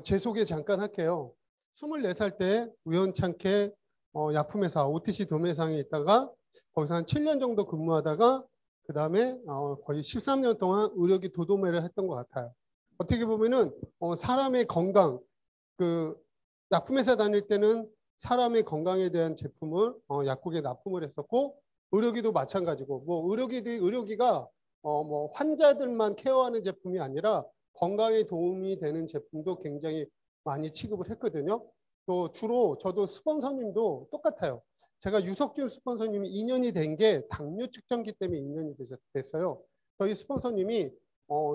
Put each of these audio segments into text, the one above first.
제 소개 잠깐 할게요. 24살 때 우연찮게 약품회사 OTC 도매상에 있다가 거기서 한 7년 정도 근무하다가 그 다음에 거의 13년 동안 의료기 도도매를 했던 것 같아요. 어떻게 보면은 사람의 건강, 그 약품회사 다닐 때는 사람의 건강에 대한 제품을 약국에 납품을 했었고, 의료기도 마찬가지고, 뭐 의료기가 뭐 환자들만 케어하는 제품이 아니라 건강에 도움이 되는 제품도 굉장히 많이 취급을 했거든요. 또 주로 저도 스폰서님도 똑같아요. 제가 유석준 스폰서님이 2년이 된 게 당뇨 측정기 때문에 2년이 됐어요. 저희 스폰서님이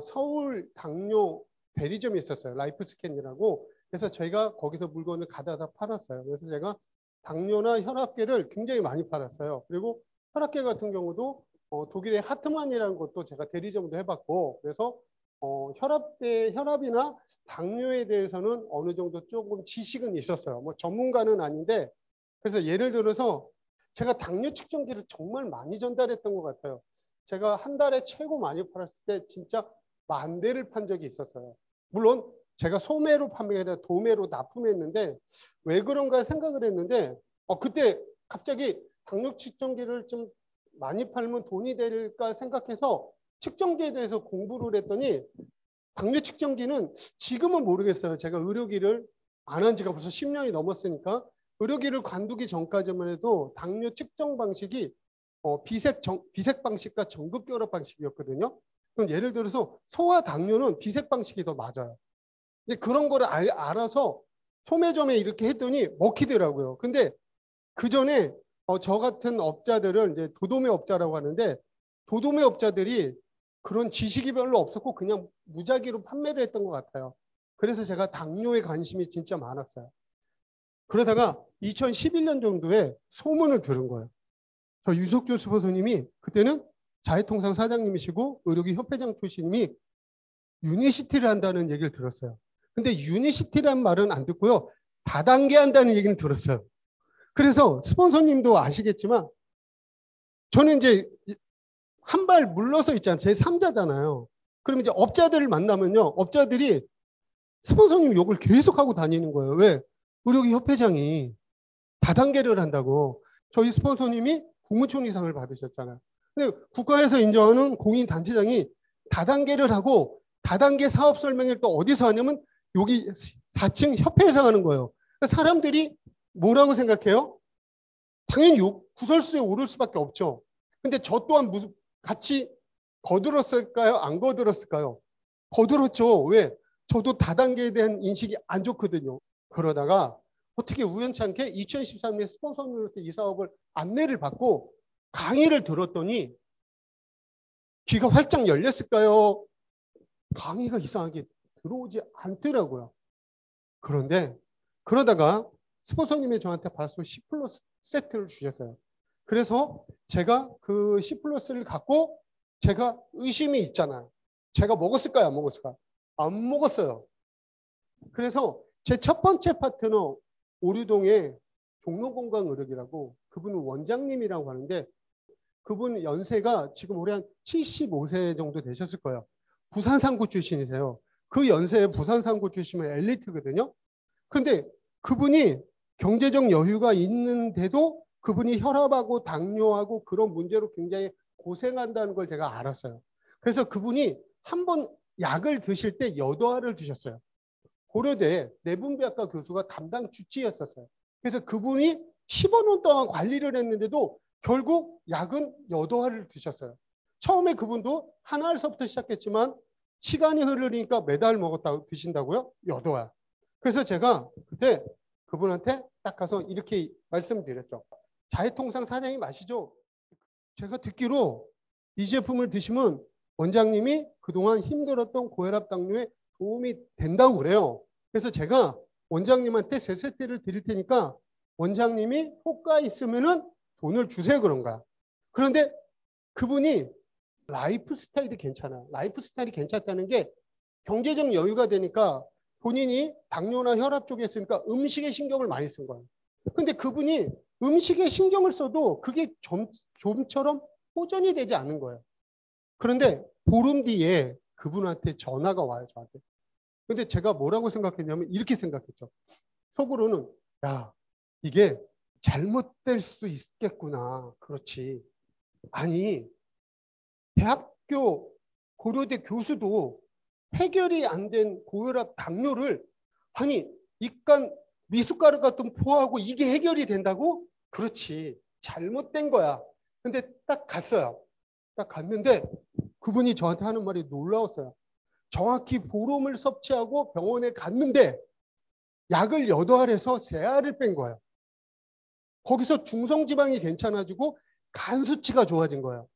서울 당뇨 대리점이 있었어요. 라이프스캔이라고. 그래서 저희가 거기서 물건을 가져다 팔았어요. 그래서 제가 당뇨나 혈압계를 굉장히 많이 팔았어요. 그리고 혈압계 같은 경우도 독일의 하트만이라는 것도 제가 대리점도 해봤고, 그래서 혈압이나 당뇨에 대해서는 어느 정도 조금 지식은 있었어요. 뭐 전문가는 아닌데, 그래서 예를 들어서 제가 당뇨 측정기를 정말 많이 전달했던 것 같아요. 제가 한 달에 최고 많이 팔았을 때 진짜 10,000대를 판 적이 있었어요. 물론 제가 소매로 판매가 아니라 도매로 납품했는데 왜 그런가 생각을 했는데 그때 갑자기 당뇨 측정기를 좀 많이 팔면 돈이 될까 생각해서 측정기에 대해서 공부를 했더니 당뇨 측정기는 지금은 모르겠어요. 제가 의료기를 안 한 지가 벌써 10년이 넘었으니까 의료기를 관두기 전까지만 해도 당뇨 측정 방식이 비색 방식과 정급 결합 방식이었거든요. 그럼 예를 들어서 소아 당뇨는 비색 방식이 더 맞아요. 근데 그런 거를 알아서 소매점에 이렇게 했더니 먹히더라고요. 근데 그 전에 저 같은 업자들은 이제 도도매 업자라고 하는데 도도매 업자들이 그런 지식이 별로 없었고 그냥 무작위로 판매를 했던 것 같아요. 그래서 제가 당뇨에 관심이 진짜 많았어요. 그러다가 2011년 정도에 소문을 들은 거예요. 저 유석주 스폰서님이 그때는 자해통상 사장님이시고 의료기 협회장 출신님이 유니시티를 한다는 얘기를 들었어요. 근데 유니시티란 말은 안 듣고요. 다단계 한다는 얘기는 들었어요. 그래서 스폰서님도 아시겠지만 저는 이제 한 발 물러서 있잖아요. 제 3자잖아요. 그럼 이제 업자들을 만나면요. 업자들이 스폰서님 욕을 계속하고 다니는 거예요. 왜? 의료기 협회장이 다단계를 한다고. 저희 스폰서님이 국무총리상을 받으셨잖아요. 근데 국가에서 인정하는 공인단체장이 다단계를 하고 다단계 사업 설명을 또 어디서 하냐면 여기 4층 협회에서 하는 거예요. 그러니까 사람들이 뭐라고 생각해요? 당연히 구설수에 오를 수밖에 없죠. 근데 저 또한 같이 거들었을까요? 안 거들었을까요? 거들었죠. 왜? 저도 다단계에 대한 인식이 안 좋거든요. 그러다가 어떻게 우연찮게 2013년에 스폰서로부터 이 사업을 안내를 받고 강의를 들었더니 귀가 활짝 열렸을까요? 강의가 이상하게 들어오지 않더라고요. 그런데 그러다가 스폰서님이 저한테 발수 10 플러스 세트를 주셨어요. 그래서 제가 그 10 플러스를 갖고 제가 의심이 있잖아요. 제가 먹었을까요? 안 먹었을까요? 안 먹었어요. 그래서 제 첫 번째 파트너 오류동의 종로건강의료기라고 그분은 원장님이라고 하는데 그분 연세가 지금 올해 한 75세 정도 되셨을 거예요. 부산 상구 출신이세요. 그 연세에 부산 상구 출신은 엘리트거든요. 그런데 그분이 경제적 여유가 있는데도 그분이 혈압하고 당뇨하고 그런 문제로 굉장히 고생한다는 걸 제가 알았어요. 그래서 그분이 한 번 약을 드실 때 여도화를 드셨어요. 고려대 내분비학과 교수가 담당 주치의였었어요. 그래서 그분이 15년 동안 관리를 했는데도 결국 약은 여도화를 드셨어요. 처음에 그분도 한 알서부터 시작했지만 시간이 흐르니까 매달 먹었다고 드신다고요? 여도화. 그래서 제가 그때 그분한테 딱 가서 이렇게 말씀드렸죠. 자해통상 사장님 아시죠? 제가 듣기로 이 제품을 드시면 원장님이 그동안 힘들었던 고혈압 당뇨에 도움이 된다고 그래요. 그래서 제가 원장님한테 세 세트를 드릴 테니까 원장님이 효과 있으면은 돈을 주세요 그런 거야. 그런데 그분이 라이프 스타일이 괜찮아요. 라이프 스타일이 괜찮다는 게 경제적 여유가 되니까 본인이 당뇨나 혈압 쪽에 있으니까 음식에 신경을 많이 쓴 거예요. 근데 그분이 음식에 신경을 써도 그게 좀처럼 호전이 되지 않는 거예요. 그런데 보름 뒤에 그분한테 전화가 와요, 저한테. 근데 제가 뭐라고 생각했냐면 이렇게 생각했죠. 속으로는 야, 이게 잘못될 수 있겠구나. 그렇지. 아니, 대학교 고려대 교수도 해결이 안 된 고혈압 당뇨를 아니 이깟 미숫가루 같은 포하고 이게 해결이 된다고? 그렇지. 잘못된 거야. 근데 딱 갔어요. 딱 갔는데 그분이 저한테 하는 말이 놀라웠어요. 정확히 보름을 섭취하고 병원에 갔는데 약을 8알에서 3알을 뺀 거예요. 거기서 중성지방이 괜찮아지고 간 수치가 좋아진 거예요.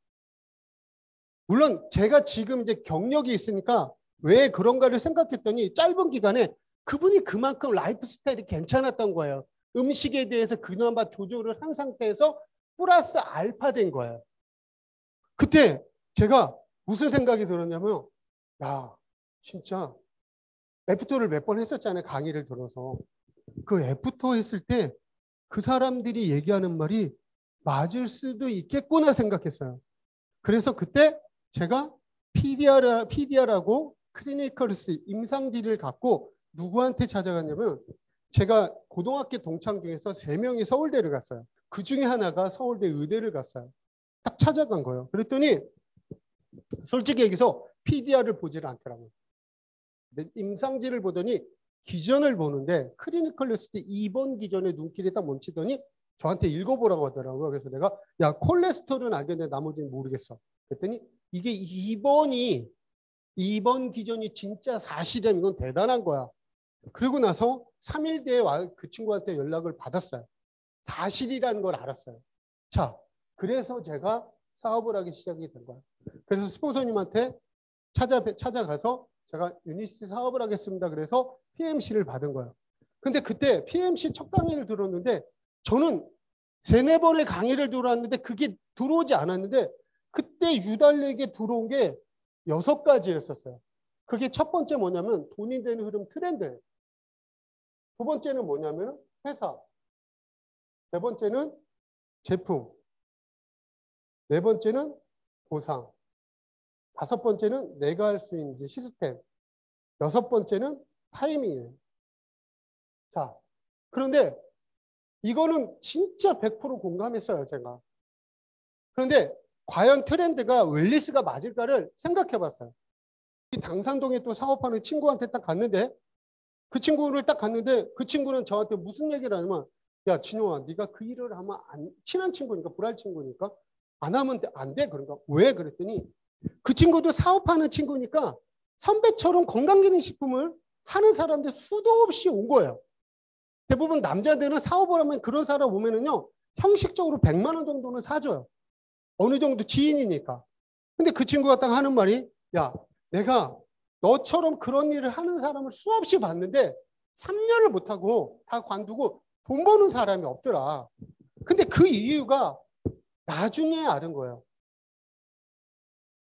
물론 제가 지금 이제 경력이 있으니까 왜 그런가를 생각했더니 짧은 기간에 그분이 그만큼 라이프 스타일이 괜찮았던 거예요. 음식에 대해서 그나마 조절을 한 상태에서 플러스 알파 된 거예요. 그때 제가 무슨 생각이 들었냐면 야 진짜 애프터를 몇 번 했었잖아요. 강의를 들어서. 그 애프터 했을 때 그 사람들이 얘기하는 말이 맞을 수도 있겠구나 생각했어요. 그래서 그때 제가 PDR하고 클리니컬스 임상지를 갖고 누구한테 찾아갔냐면 제가 고등학교 동창 중에서 3명이 서울대를 갔어요. 그 중에 하나가 서울대 의대를 갔어요. 딱 찾아간 거예요. 그랬더니 솔직히 얘기해서 PDR을 보지를 않더라고요. 임상지를 보더니 기전을 보는데 클리니컬 했을 때 2번 기전에 눈길이 딱 멈추더니 저한테 읽어보라고 하더라고요. 그래서 내가 야 콜레스테롤은 알겠는데 나머지는 모르겠어. 그랬더니 이게 2번 기전이 진짜 사실이면 이건 대단한 거야. 그리고 나서 3일 뒤에 그 친구한테 연락을 받았어요. 사실이라는 걸 알았어요. 자, 그래서 제가 사업을 하기 시작이 된 거예요. 그래서 스폰서님한테 찾아가서 제가 유니스 사업을 하겠습니다. 그래서 PMC를 받은 거예요. 근데 그때 PMC 첫 강의를 들었는데 저는 3-4번의 강의를 들어왔는데 그게 들어오지 않았는데 그때 유달리게 들어온 게 6가지였었어요. 그게 첫 번째 뭐냐면 돈이 되는 흐름 트렌드. 두 번째는 뭐냐면 회사. 네 번째는 제품. 네 번째는 보상. 5번째는 내가 할 수 있는 시스템. 6번째는 타이밍이에요. 자, 그런데 이거는 진짜 100% 공감했어요, 제가. 그런데 과연 트렌드가 웰리스가 맞을까를 생각해 봤어요. 당산동에 또 사업하는 친구한테 딱 갔는데 그 친구를 딱 갔는데 그 친구는 저한테 무슨 얘기를 하냐면 야, 진용아, 네가 그 일을 하면 친한 친구니까 불알 친구니까 안 하면 안 돼. 그런가? 왜? 그랬더니 그 친구도 사업하는 친구니까 선배처럼 건강기능식품을 하는 사람들 수도 없이 온 거예요. 대부분 남자들은 사업을 하면 그런 사람 오면은요, 형식적으로 100만 원 정도는 사줘요. 어느 정도 지인이니까. 근데 그 친구가 딱 하는 말이, 야, 내가 너처럼 그런 일을 하는 사람을 수없이 봤는데 3년을 못하고 다 관두고 돈 버는 사람이 없더라. 근데 그 이유가 나중에 아는 거예요.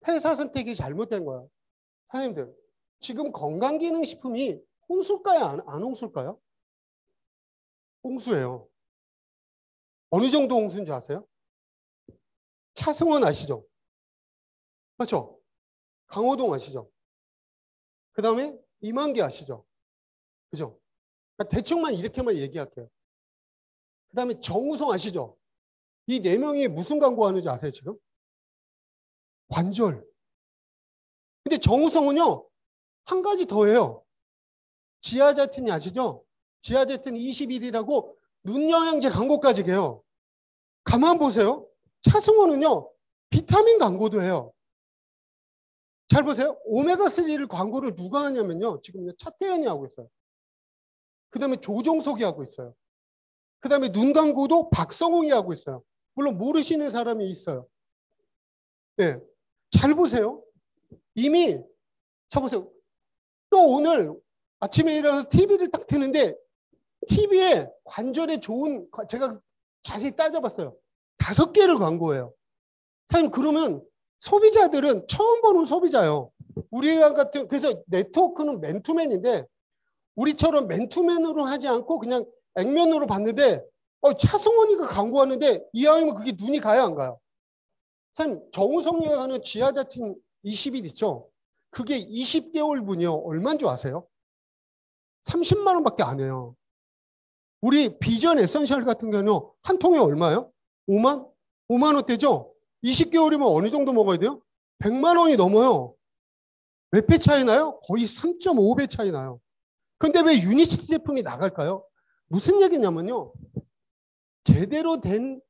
회사 선택이 잘못된 거예요. 사장님들, 지금 건강기능식품이 홍수일까요? 안 홍수일까요? 홍수예요. 어느 정도 홍수인 줄 아세요? 차승원 아시죠? 그렇죠? 강호동 아시죠? 그 다음에 이만기 아시죠? 그죠? 대충만 이렇게만 얘기할게요. 그 다음에 정우성 아시죠? 이 4명이 무슨 광고 하는지 아세요, 지금? 관절. 근데 정우성은요, 한 가지 더 해요. 지아제틴이 아시죠? 지아제틴 21이라고 눈영양제 광고까지 해요. 가만 보세요. 차승원은요, 비타민 광고도 해요. 잘 보세요. 오메가3를 광고를 누가 하냐면요. 지금 차태현이 하고 있어요. 그 다음에 조정석이 하고 있어요. 그 다음에 눈 광고도 박성웅이 하고 있어요. 물론 모르시는 사람이 있어요. 네. 잘 보세요. 이미, 자 보세요. 또 오늘 아침에 일어나서 TV를 딱 트는데 TV에 관절에 좋은, 제가 자세히 따져봤어요. 5개를 광고해요. 사장님, 그러면 소비자들은 처음 보는 소비자예요. 우리가 같은, 그래서 네트워크는 맨투맨인데 우리처럼 맨투맨으로 하지 않고 그냥 액면으로 봤는데 차승원이가 광고하는데 이왕이면 그게 눈이 가야 안 가요. 사장님, 정우성이가 하는 지하자틴 20일 있죠? 그게 20개월 분이요. 얼마인 줄 아세요? 30만 원밖에 안 해요. 우리 비전 에센셜 같은 경우는 한 통에 얼마예요? 5만 원대죠? 20개월이면 어느 정도 먹어야 돼요? 100만 원이 넘어요. 몇 배 차이 나요? 거의 3.5배 차이 나요. 근데 왜 유니시티 제품이 나갈까요? 무슨 얘기냐면요. 제대로 된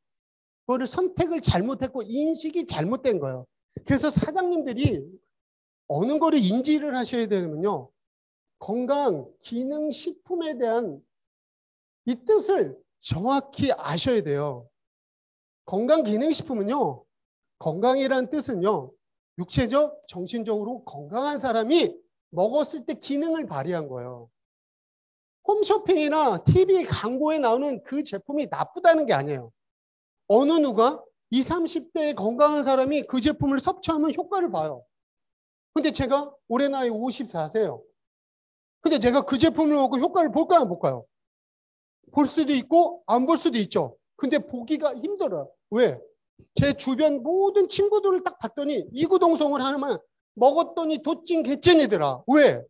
거를 선택을 잘못했고 인식이 잘못된 거예요. 그래서 사장님들이 어느 거를 인지를 하셔야 되면요. 건강, 기능, 식품에 대한 이 뜻을 정확히 아셔야 돼요. 건강, 기능, 식품은요. 건강이라는 뜻은요. 육체적, 정신적으로 건강한 사람이 먹었을 때 기능을 발휘한 거예요. 홈쇼핑이나 TV 광고에 나오는 그 제품이 나쁘다는 게 아니에요. 어느 누가 20, 30대의 건강한 사람이 그 제품을 섭취하면 효과를 봐요. 근데 제가 올해 나이 54세예요. 근데 제가 그 제품을 먹고 효과를 볼까요, 안 볼까요? 볼 수도 있고 안 볼 수도 있죠. 근데 보기가 힘들어요. 왜? 제 주변 모든 친구들을 딱 봤더니 이구동성을 하면 먹었더니 도찐 개찐이더라. 왜?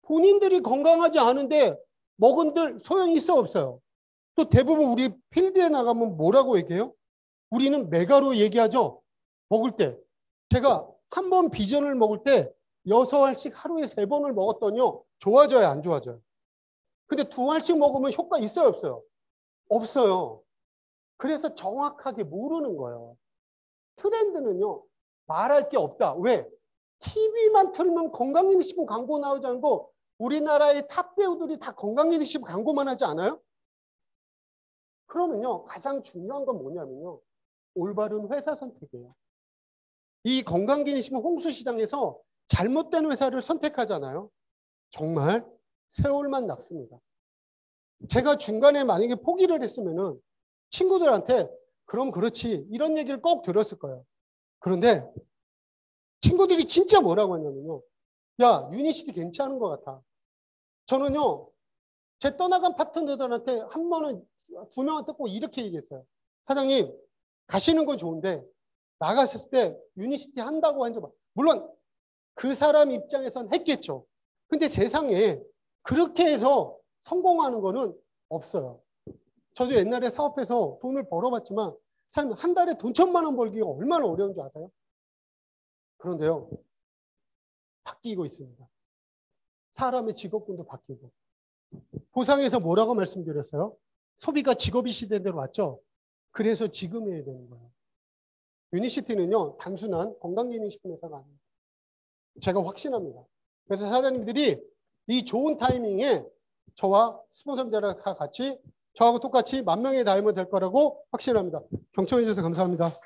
본인들이 건강하지 않은데 먹은들 소용이 있어 없어요. 또 대부분 우리 필드에 나가면 뭐라고 얘기해요? 우리는 메가로 얘기하죠. 먹을 때. 제가 한 번 비전을 먹을 때 6알씩 하루에 3번을 먹었더니요. 좋아져요, 안 좋아져요? 근데 2알씩 먹으면 효과 있어요, 없어요? 없어요. 그래서 정확하게 모르는 거예요. 트렌드는요. 말할 게 없다. 왜? TV만 틀면 건강기능식품 광고 나오지 않고 우리나라의 탑 배우들이 다 건강기능식품 광고만 하지 않아요? 그러면요. 가장 중요한 건 뭐냐면요. 올바른 회사 선택이에요. 이 건강기능식품 홍수시장에서 잘못된 회사를 선택하잖아요. 정말 세월만 낙습니다. 제가 중간에 만약에 포기를 했으면은 친구들한테 그럼 그렇지 이런 얘기를 꼭 들었을 거예요. 그런데 친구들이 진짜 뭐라고 하냐면요. 야, 유니시티 괜찮은 것 같아. 저는요. 제 떠나간 파트너들한테 한 번은 2명한테 꼭 이렇게 얘기했어요. 사장님 가시는 건 좋은데 나갔을 때 유니시티 한다고 한 적 물론 그 사람 입장에선 했겠죠. 근데 세상에 그렇게 해서 성공하는 거는 없어요. 저도 옛날에 사업해서 돈을 벌어봤지만 사장님 한 달에 돈 1,000만 원 벌기가 얼마나 어려운 줄 아세요? 그런데요. 바뀌고 있습니다. 사람의 직업군도 바뀌고. 보상에서 뭐라고 말씀드렸어요? 소비가 직업이 시대인 대로 왔죠? 그래서 지금 해야 되는 거예요. 유니시티는요. 단순한 건강기능식품 회사가 아닙니다. 제가 확신합니다. 그래서 사장님들이 이 좋은 타이밍에 저와 스폰서들과 같이 저하고 똑같이 10,000명이 닿으면 될 거라고 확신합니다. 경청해 주셔서 감사합니다.